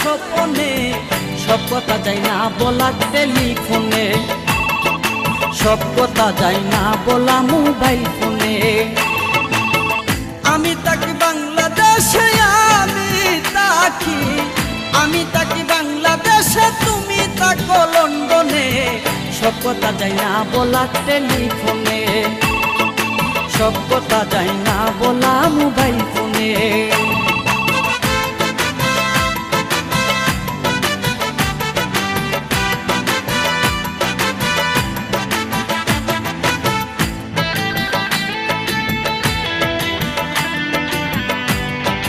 স্বপনে, সব কথা যায় না বলা টেলিফোনে, সব কথা যায় না বলা মোবাইল ফোনে। আমি থাকি বাংলাদেশে, আমি থাকি বাংলাদেশে, তুমি থাকো লন্ডনে, সব কথা যায় না বলা টেলিফোনে, সব কথা যায় না বলা মোবাইল ফোনে।